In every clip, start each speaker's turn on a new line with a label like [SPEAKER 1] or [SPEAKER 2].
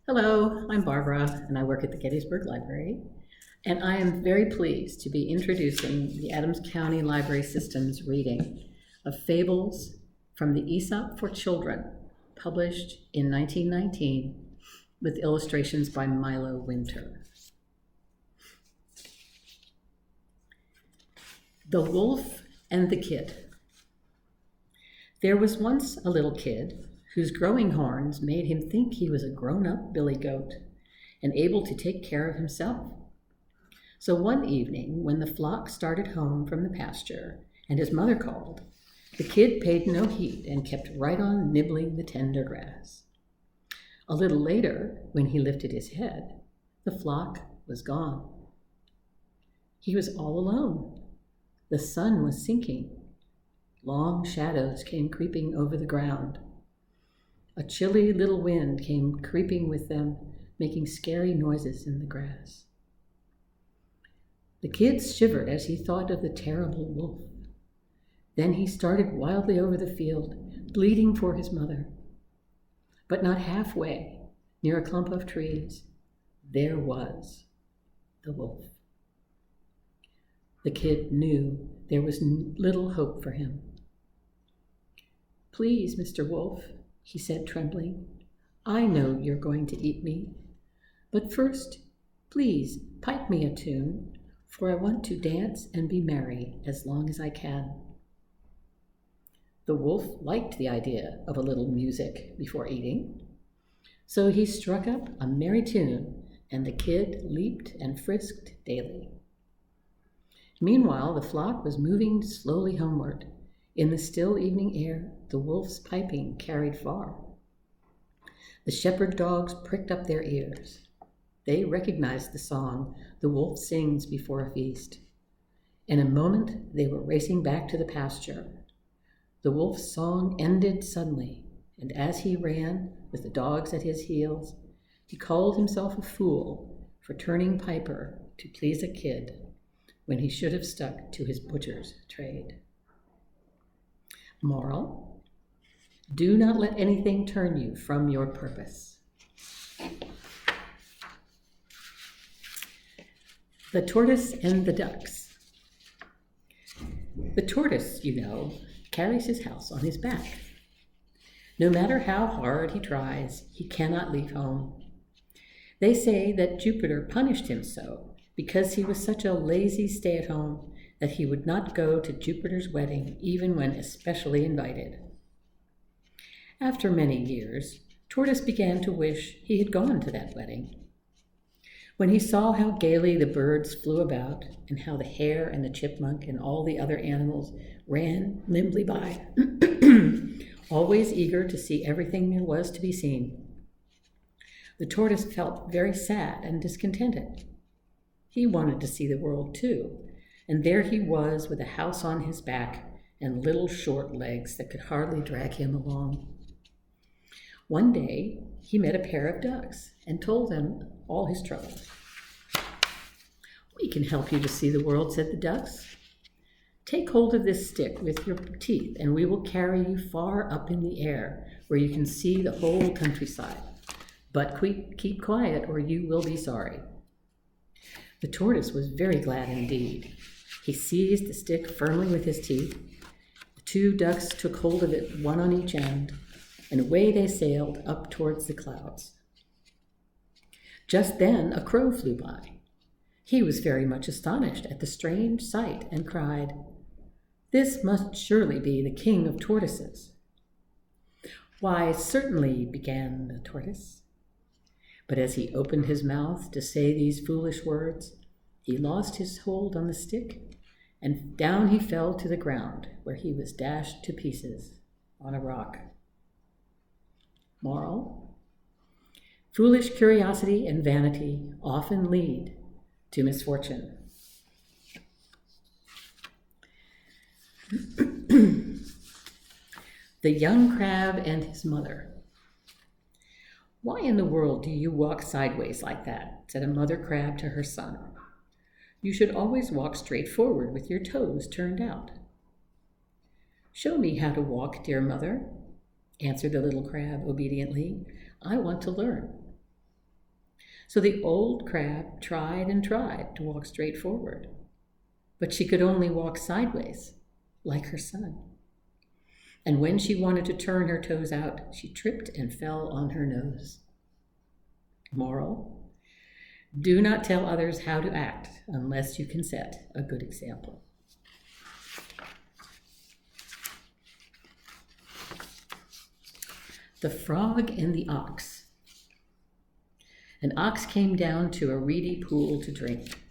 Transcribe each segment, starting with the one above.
[SPEAKER 1] Hello, I'm Barbara, and I work at the Gettysburg Library, and I am very pleased to be introducing the Adams County Library System's reading of Fables from the Aesop for Children, published in 1919, with illustrations by Milo Winter. The Wolf and the Kid. There was once a little kid whose growing horns made him think he was a grown-up billy goat and able to take care of himself. So one evening, when the flock started home from the pasture and his mother called, the kid paid no heed and kept right on nibbling the tender grass. A little later, when he lifted his head, the flock was gone. He was all alone. The sun was sinking. Long shadows came creeping over the ground. A chilly little wind came creeping with them, making scary noises in the grass. The kid shivered as he thought of the terrible wolf. Then he started wildly over the field, bleating for his mother. But not halfway, near a clump of trees, there was the wolf. The kid knew there was little hope for him. "Please, Mr. Wolf," he said, trembling, "I know you're going to eat me, but first, please pipe me a tune, for I want to dance and be merry as long as I can." The wolf liked the idea of a little music before eating, so he struck up a merry tune, and the kid leaped and frisked daily. Meanwhile, the flock was moving slowly homeward. In the still evening air, the wolf's piping carried far. The shepherd dogs pricked up their ears. They recognized the song the wolf sings before a feast. In a moment, they were racing back to the pasture. The wolf's song ended suddenly, and as he ran, with the dogs at his heels, he called himself a fool for turning piper to please a kid when he should have stuck to his butcher's trade. Moral: do not let anything turn you from your purpose. The Tortoise and the Ducks. The tortoise, you know, carries his house on his back. No matter how hard he tries, he cannot leave home. They say that Jupiter punished him so because he was such a lazy stay-at-home that he would not go to Jupiter's wedding even when especially invited. After many years, Tortoise began to wish he had gone to that wedding. When he saw how gaily the birds flew about and how the hare and the chipmunk and all the other animals ran nimbly by, always eager to see everything there was to be seen, the tortoise felt very sad and discontented. He wanted to see the world too, and there he was with a house on his back and little short legs that could hardly drag him along. One day, he met a pair of ducks and told them all his troubles. "We can help you to see the world," said the ducks. "Take hold of this stick with your teeth, and we will carry you far up in the air, where you can see the whole countryside. But keep quiet, or you will be sorry." The tortoise was very glad indeed. He seized the stick firmly with his teeth. The two ducks took hold of it, one on each end, and away they sailed up towards the clouds. Just then a crow flew by. He was very much astonished at the strange sight and cried, "This must surely be the king of tortoises." "Why, certainly," began the tortoise. But as he opened his mouth to say these foolish words, he lost his hold on the stick, and down he fell to the ground, where he was dashed to pieces on a rock. Moral: foolish curiosity and vanity often lead to misfortune. The young crab and his mother. "Why in the world do you walk sideways like that?" said a mother crab to her son. "You should always walk straight forward with your toes turned out." "Show me how to walk, dear mother," answered the little crab obediently. "I want to learn." So the old crab tried and tried to walk straight forward, but she could only walk sideways, like her son. And when she wanted to turn her toes out, she tripped and fell on her nose. Moral: do not tell others how to act unless you can set a good example. The Frog and the Ox. An ox came down to a reedy pool to drink.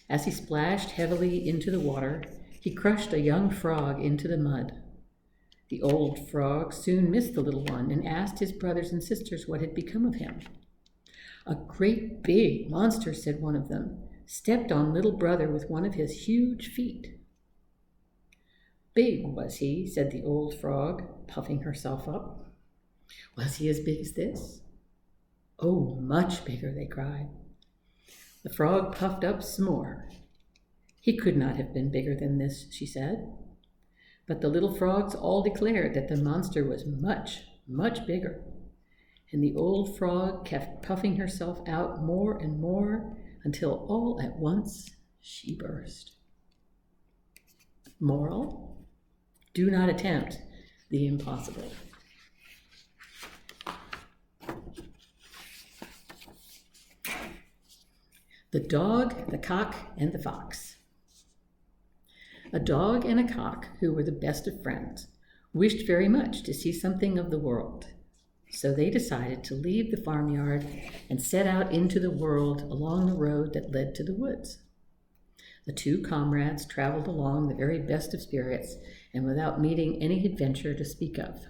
[SPEAKER 1] As he splashed heavily into the water, he crushed a young frog into the mud. The old frog soon missed the little one and asked his brothers and sisters what had become of him. A great big monster, said one of them, stepped on little brother with one of his huge feet. Big, was he? Said the old frog, puffing herself up. Was he as big as this? Oh, much bigger, they cried. The frog puffed up some more. He could not have been bigger than this, she said. But the little frogs all declared that the monster was much, much bigger. And the old frog kept puffing herself out more and more until all at once she burst. Moral: do not attempt the impossible. The Dog, the Cock, and the Fox. A dog and a cock, who were the best of friends, wished very much to see something of the world. So they decided to leave the farmyard and set out into the world along the road that led to the woods. The two comrades traveled along the very best of spirits and without meeting any adventure to speak of.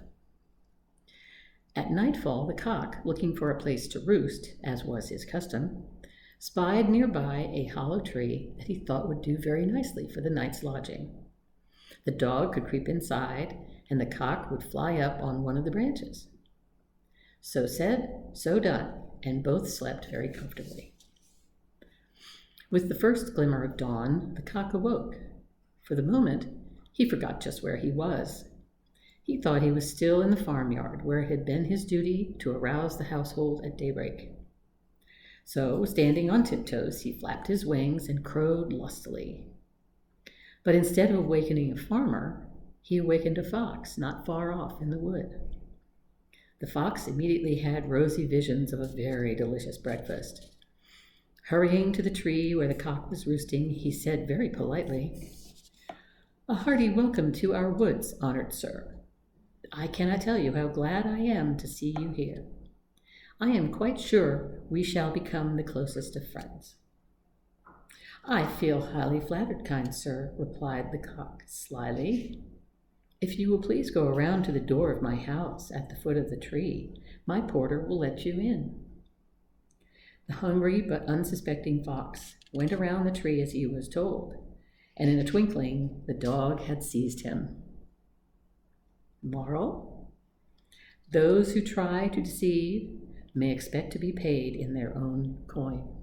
[SPEAKER 1] At nightfall, the cock, looking for a place to roost, as was his custom, spied nearby a hollow tree that he thought would do very nicely for the night's lodging. The dog could creep inside, and the cock would fly up on one of the branches. So said, so done, and both slept very comfortably. With the first glimmer of dawn, the cock awoke. For the moment, he forgot just where he was. He thought he was still in the farmyard, where it had been his duty to arouse the household at daybreak. So, standing on tiptoes, he flapped his wings and crowed lustily. But instead of awakening a farmer, he awakened a fox not far off in the wood. The fox immediately had rosy visions of a very delicious breakfast. Hurrying to the tree where the cock was roosting, he said very politely, "A hearty welcome to our woods, honored sir. I cannot tell you how glad I am to see you here. I am quite sure we shall become the closest of friends." "I feel highly flattered, kind sir," replied the cock slyly. "If you will please go around to the door of my house at the foot of the tree, my porter will let you in." The hungry but unsuspecting fox went around the tree as he was told, and in a twinkling the dog had seized him. Moral: those who try to deceive may expect to be paid in their own coin.